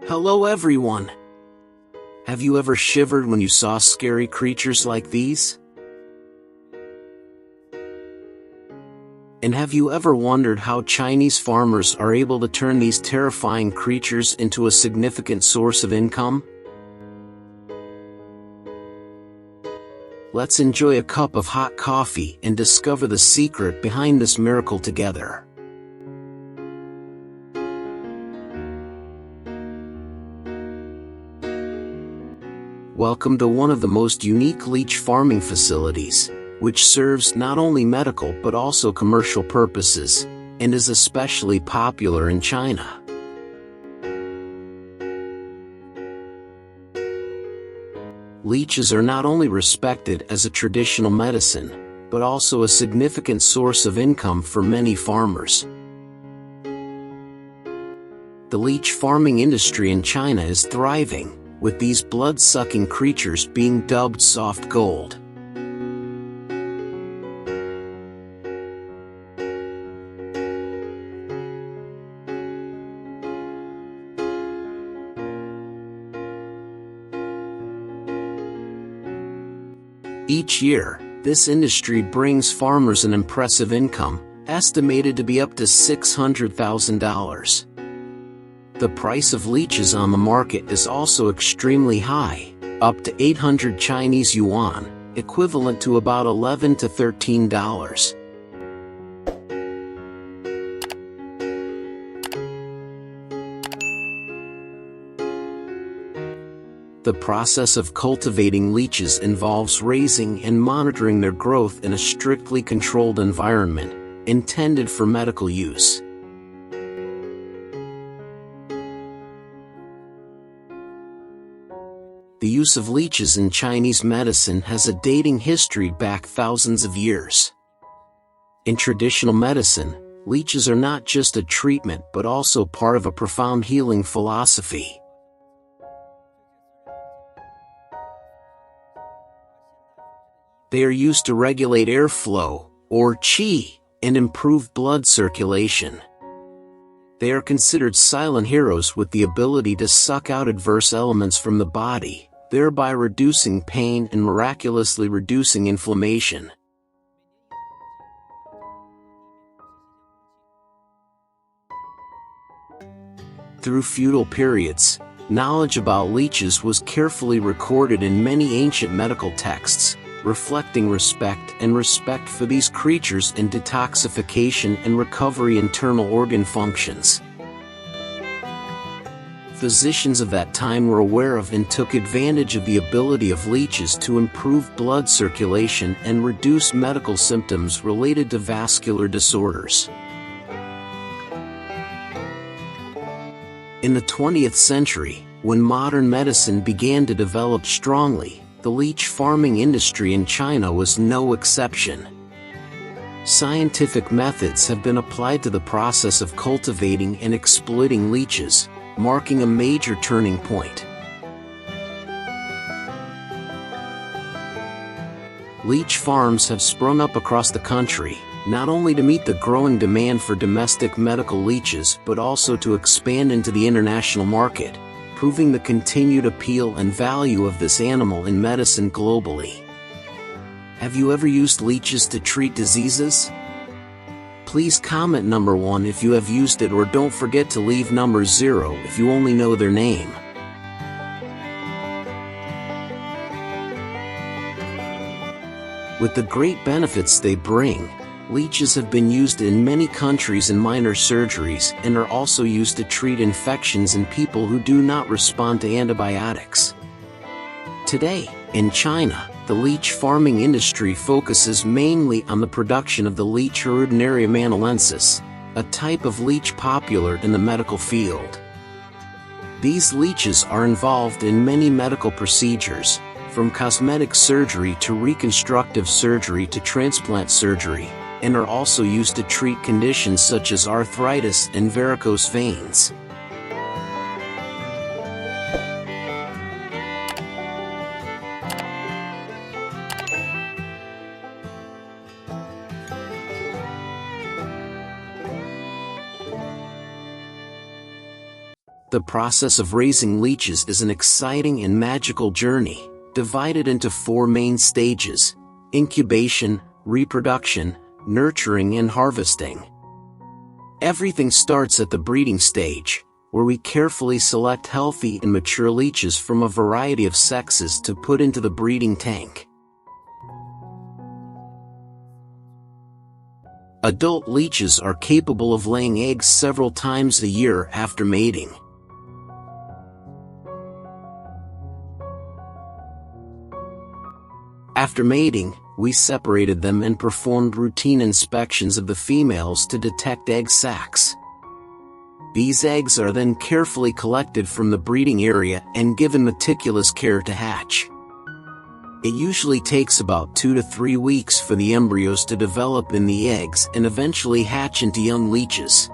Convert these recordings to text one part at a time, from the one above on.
Hello everyone! Have you ever shivered when you saw scary creatures like these? And have you ever wondered how Chinese farmers are able to turn these terrifying creatures into a significant source of income? Let's enjoy a cup of hot coffee and discover the secret behind this miracle together. Welcome to one of the most unique leech farming facilities, which serves not only medical but also commercial purposes, and is especially popular in China. Leeches are not only respected as a traditional medicine, but also a significant source of income for many farmers. The leech farming industry in China is thriving, with these blood-sucking creatures being dubbed soft gold. Each year, this industry brings farmers an impressive income, estimated to be up to $600,000. The price of leeches on the market is also extremely high, up to 800 Chinese yuan, equivalent to about $11 to $13. The process of cultivating leeches involves raising and monitoring their growth in a strictly controlled environment, intended for medical use. The use of leeches in Chinese medicine has a dating history back thousands of years. In traditional medicine, leeches are not just a treatment but also part of a profound healing philosophy. They are used to regulate airflow, or qi, and improve blood circulation. They are considered silent heroes with the ability to suck out adverse elements from the body, thereby reducing pain and miraculously reducing inflammation. Through feudal periods, knowledge about leeches was carefully recorded in many ancient medical texts, reflecting respect for these creatures in detoxification and recovery internal organ functions. Physicians of that time were aware of and took advantage of the ability of leeches to improve blood circulation and reduce medical symptoms related to vascular disorders. In the 20th century, when modern medicine began to develop strongly, the leech farming industry in China was no exception. Scientific methods have been applied to the process of cultivating and exploiting leeches, marking a major turning point. Leech farms have sprung up across the country, not only to meet the growing demand for domestic medical leeches but also to expand into the international market, proving the continued appeal and value of this animal in medicine globally. Have you ever used leeches to treat diseases? Please comment number 1 if you have used it, or don't forget to leave number 0 if you only know their name. With the great benefits they bring, leeches have been used in many countries in minor surgeries and are also used to treat infections in people who do not respond to antibiotics. Today, in China, the leech farming industry focuses mainly on the production of the leech Ordinaria manalensis, a type of leech popular in the medical field. These leeches are involved in many medical procedures, from cosmetic surgery to reconstructive surgery to transplant surgery, and are also used to treat conditions such as arthritis and varicose veins. The process of raising leeches is an exciting and magical journey, divided into 4 main stages: incubation, reproduction, nurturing, and harvesting. Everything starts at the breeding stage, where we carefully select healthy and mature leeches from a variety of sexes to put into the breeding tank. Adult leeches are capable of laying eggs several times a year after mating. After mating, we separated them and performed routine inspections of the females to detect egg sacs. These eggs are then carefully collected from the breeding area and given meticulous care to hatch. It usually takes about 2 to 3 weeks for the embryos to develop in the eggs and eventually hatch into young leeches.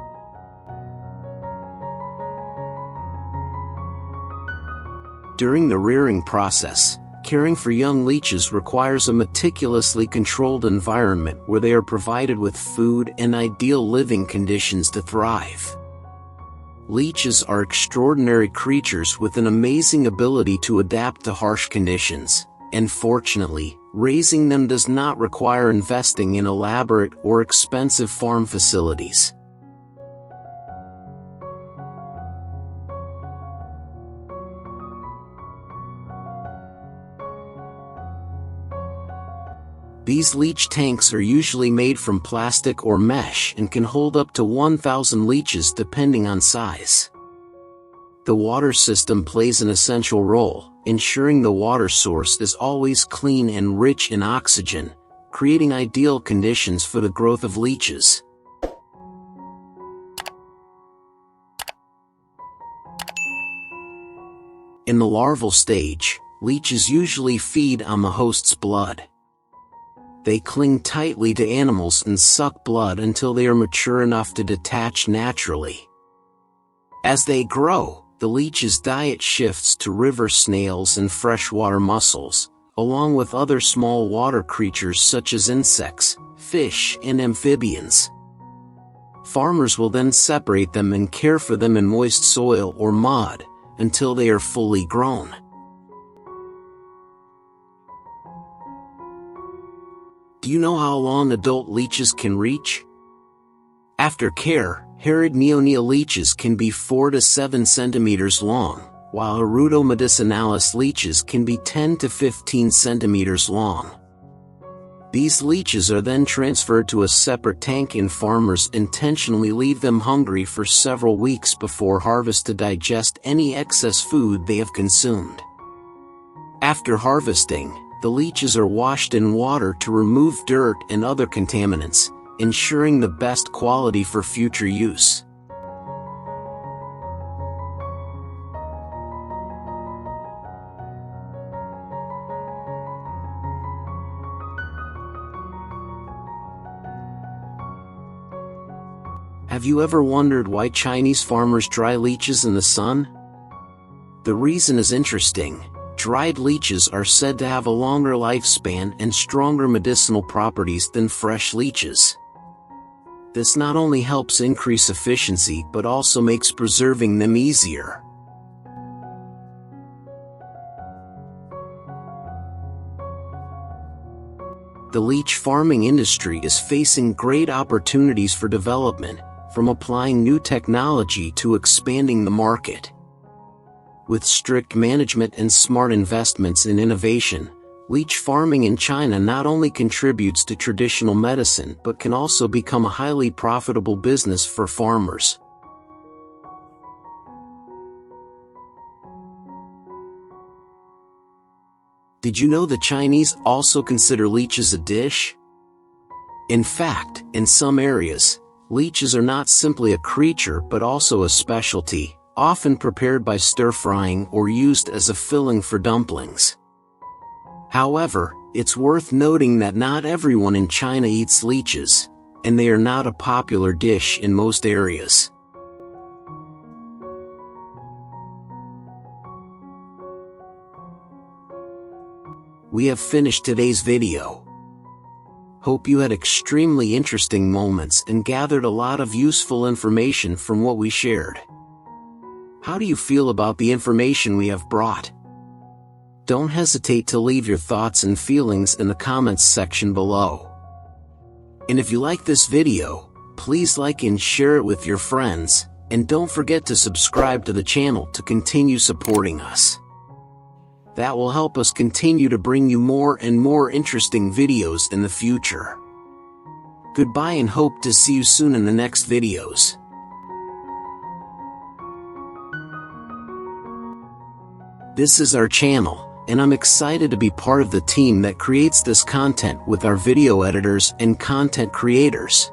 During the rearing process, caring for young leeches requires a meticulously controlled environment where they are provided with food and ideal living conditions to thrive. Leeches are extraordinary creatures with an amazing ability to adapt to harsh conditions, and fortunately, raising them does not require investing in elaborate or expensive farm facilities. These leech tanks are usually made from plastic or mesh and can hold up to 1,000 leeches depending on size. The water system plays an essential role, ensuring the water source is always clean and rich in oxygen, creating ideal conditions for the growth of leeches. In the larval stage, leeches usually feed on the host's blood. They cling tightly to animals and suck blood until they are mature enough to detach naturally. As they grow, the leech's diet shifts to river snails and freshwater mussels, along with other small water creatures such as insects, fish, and amphibians. Farmers will then separate them and care for them in moist soil or mud until they are fully grown. Do you know how long adult leeches can reach? After care, harried neonatal leeches can be 4 to 7 centimeters long, while Arudo medicinalis leeches can be 10 to 15 centimeters long. These leeches are then transferred to a separate tank, and farmers intentionally leave them hungry for several weeks before harvest to digest any excess food they have consumed. After harvesting, the leeches are washed in water to remove dirt and other contaminants, ensuring the best quality for future use. Have you ever wondered why Chinese farmers dry leeches in the sun? The reason is interesting. Dried leeches are said to have a longer lifespan and stronger medicinal properties than fresh leeches. This not only helps increase efficiency but also makes preserving them easier. The leech farming industry is facing great opportunities for development, from applying new technology to expanding the market. With strict management and smart investments in innovation, leech farming in China not only contributes to traditional medicine but can also become a highly profitable business for farmers. Did you know the Chinese also consider leeches a dish? In fact, in some areas, leeches are not simply a creature but also a specialty, often prepared by stir-frying or used as a filling for dumplings. However, it's worth noting that not everyone in China eats leeches, and they are not a popular dish in most areas. We have finished today's video. Hope you had extremely interesting moments and gathered a lot of useful information from what we shared. How do you feel about the information we have brought? Don't hesitate to leave your thoughts and feelings in the comments section below. And if you like this video, please like and share it with your friends, and don't forget to subscribe to the channel to continue supporting us. That will help us continue to bring you more and more interesting videos in the future. Goodbye and hope to see you soon in the next videos. This is our channel, and I'm excited to be part of the team that creates this content with our video editors and content creators.